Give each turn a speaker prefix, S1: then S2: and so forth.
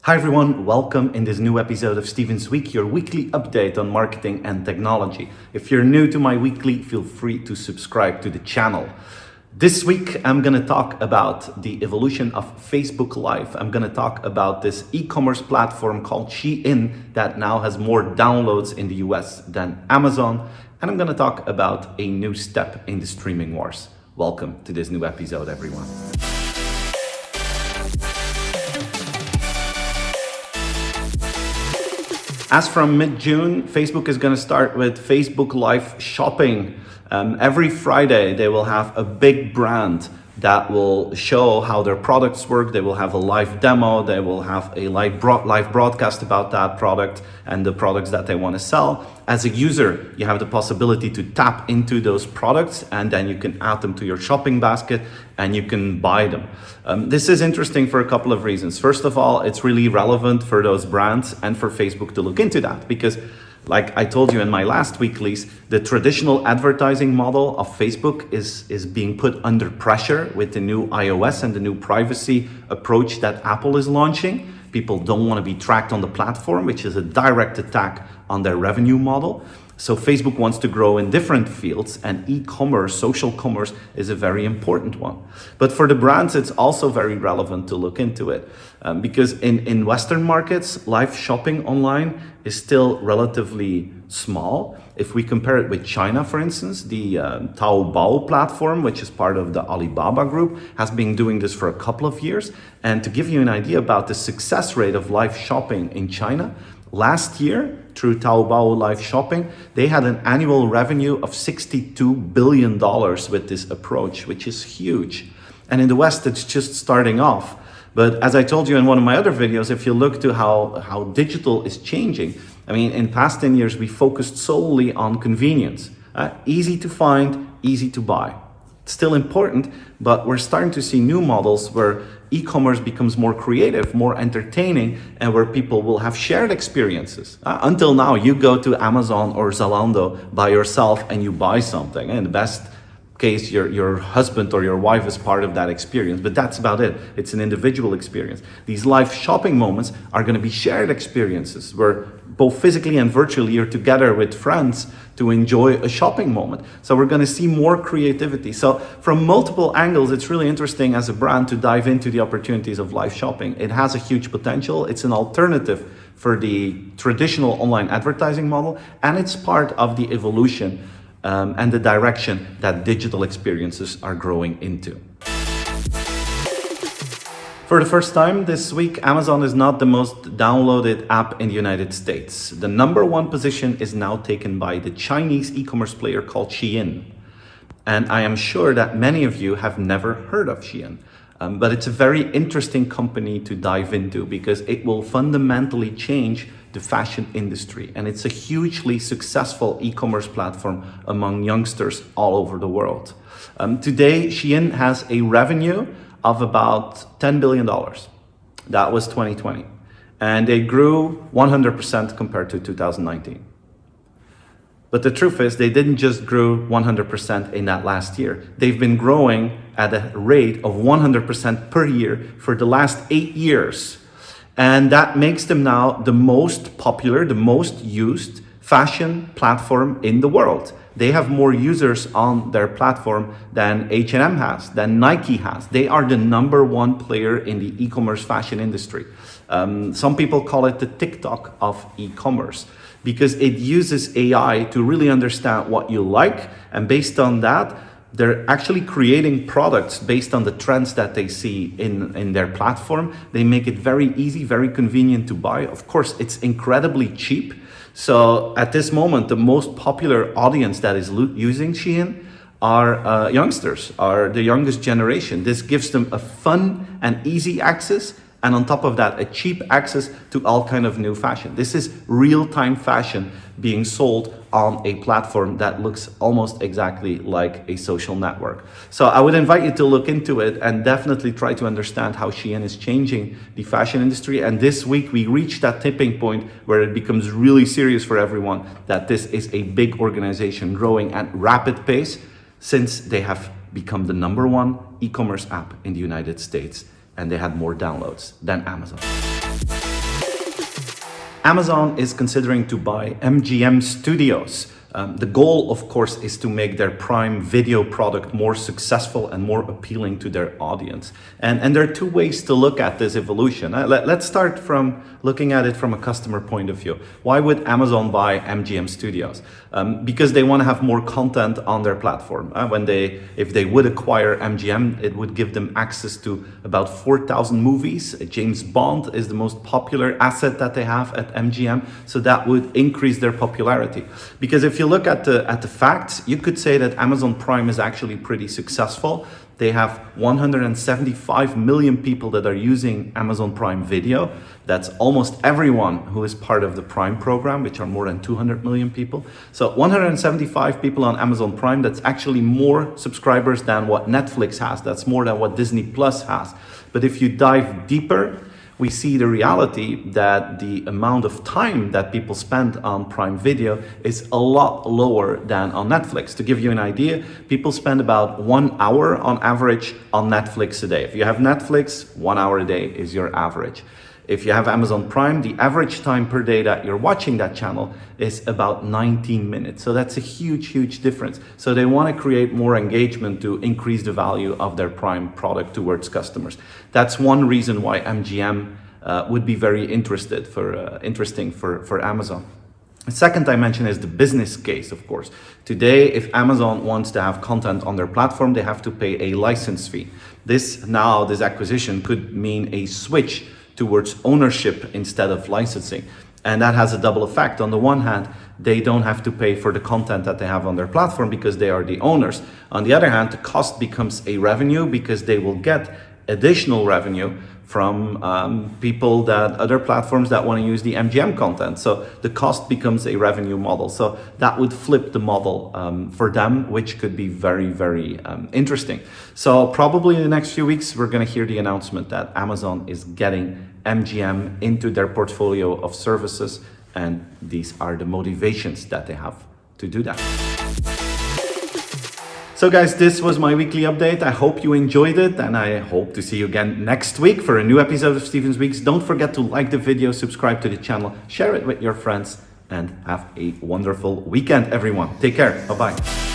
S1: Hi everyone, welcome in this new episode of Steven's Week, your weekly update on marketing and technology. If you're new to my weekly, feel free to subscribe to the channel. This week, I'm going to talk about the evolution of Facebook Live. I'm going to talk about this e-commerce platform called Shein that now has more downloads in the US than Amazon. And I'm going to talk about a new step in the streaming wars. Welcome to this new episode, everyone. As from mid-June, Facebook is going to start with Facebook Live Shopping. Every Friday, they will have a big brand that will show how their products work. They will have a live demo. They will have a live broadcast about that product and the products that they want to sell. As a user, you have the possibility to tap into those products and then you can add them to your shopping basket and you can buy them. This is interesting for a couple of reasons. First of all, it's really relevant for those brands and for Facebook to look into that because, like I told you in my last weeklies, the traditional advertising model of Facebook is being put under pressure with the new iOS and the new privacy approach that Apple is launching. People don't want to be tracked on the platform, which is a direct attack on their revenue model. So Facebook wants to grow in different fields, and e-commerce, social commerce is a very important one. But for the brands, it's also very relevant to look into it because in Western markets, live shopping online is still relatively small. If we compare it with China, for instance, the Taobao platform, which is part of the Alibaba group, has been doing this for a couple of years. And to give you an idea about the success rate of live shopping in China, last year, through Taobao Live Shopping, they had an annual revenue of $62 billion with this approach, which is huge. And in the West, it's just starting off. But as I told you in one of my other videos, if you look to how digital is changing, I mean, in past 10 years, we focused solely on convenience. Easy to find, easy to buy. It's still important, but we're starting to see new models where e-commerce becomes more creative, more entertaining, and where people will have shared experiences. Until now, you go to Amazon or Zalando by yourself and you buy something. In the best case, your husband or your wife is part of that experience, but that's about it. It's an individual experience. These live shopping moments are going to be shared experiences where both physically and virtually you're together with friends to enjoy a shopping moment. So we're going to see more creativity. So from multiple angles, it's really interesting as a brand to dive into the opportunities of live shopping. It has a huge potential. It's an alternative for the traditional online advertising model, and it's part of the evolution and the direction that digital experiences are growing into. For the first time this week, Amazon is not the most downloaded app in the United States. The number one position is now taken by the Chinese e-commerce player called Shein. And I am sure that many of you have never heard of Shein. But it's a very interesting company to dive into because it will fundamentally change the fashion industry. And it's a hugely successful e-commerce platform among youngsters all over the world. Today, Shein has a revenue of about $10 billion. That was 2020. And they grew 100% compared to 2019. But the truth is, they didn't just grow 100% in that last year. They've been growing at a rate of 100% per year for the last 8 years. And that makes them now the most popular, the most used fashion platform in the world. They have more users on their platform than H&M has, than Nike has. They are the number one player in the e-commerce fashion industry. Some people call it the TikTok of e-commerce because it uses AI to really understand what you like. And based on that, they're actually creating products based on the trends that they see in their platform. They make it very easy, very convenient to buy. Of course, it's incredibly cheap. So at this moment, the most popular audience that is using Shein are youngsters, are the youngest generation. This gives them a fun and easy access, and on top of that, a cheap access to all kind of new fashion. This is real-time fashion being sold on a platform that looks almost exactly like a social network. So I would invite you to look into it and definitely try to understand how Shein is changing the fashion industry. And this week we reached that tipping point where it becomes really serious for everyone that this is a big organization growing at rapid pace since they have become the number one e-commerce app in the United States, and they had more downloads than Amazon. Amazon is considering to buy MGM Studios. The goal, of course, is to make their Prime Video product more successful and more appealing to their audience. And there are two ways to look at this evolution. Let's start from looking at it from a customer point of view. Why would Amazon buy MGM Studios? Because they want to have more content on their platform. If they would acquire MGM, it would give them access to about 4,000 movies. James Bond is the most popular asset that they have at MGM, so that would increase their popularity. Because if you look at the facts, you could say that Amazon Prime is actually pretty successful. They have 175 million people that are using Amazon Prime Video. That's almost everyone who is part of the Prime program, which are more than 200 million people. So 175 people on Amazon Prime, that's actually more subscribers than what Netflix has. That's more than what Disney Plus has. But if you dive deeper, we see the reality that the amount of time that people spend on Prime Video is a lot lower than on Netflix. To give you an idea, people spend about 1 hour on average on Netflix a day. If you have Netflix, 1 hour a day is your average. If you have Amazon Prime, the average time per day that you're watching that channel is about 19 minutes. So that's a huge, huge difference. So they want to create more engagement to increase the value of their Prime product towards customers. That's one reason why MGM would be very interesting for Amazon. The second dimension is the business case, of course. Today, if Amazon wants to have content on their platform, they have to pay a license fee. This acquisition could mean a switch towards ownership instead of licensing. And that has a double effect. On the one hand, they don't have to pay for the content that they have on their platform because they are the owners. On the other hand, the cost becomes a revenue because they will get additional revenue from other platforms that want to use the MGM content. So the cost becomes a revenue model. So that would flip the model for them, which could be very, very interesting. So probably in the next few weeks, we're going to hear the announcement that Amazon is getting MGM into their portfolio of services. And these are the motivations that they have to do that. So guys, this was my weekly update. I hope you enjoyed it, and I hope to see you again next week for a new episode of Steven's Weeks. Don't forget to like the video, subscribe to the channel, share it with your friends, and have a wonderful weekend, everyone. Take care. Bye-bye.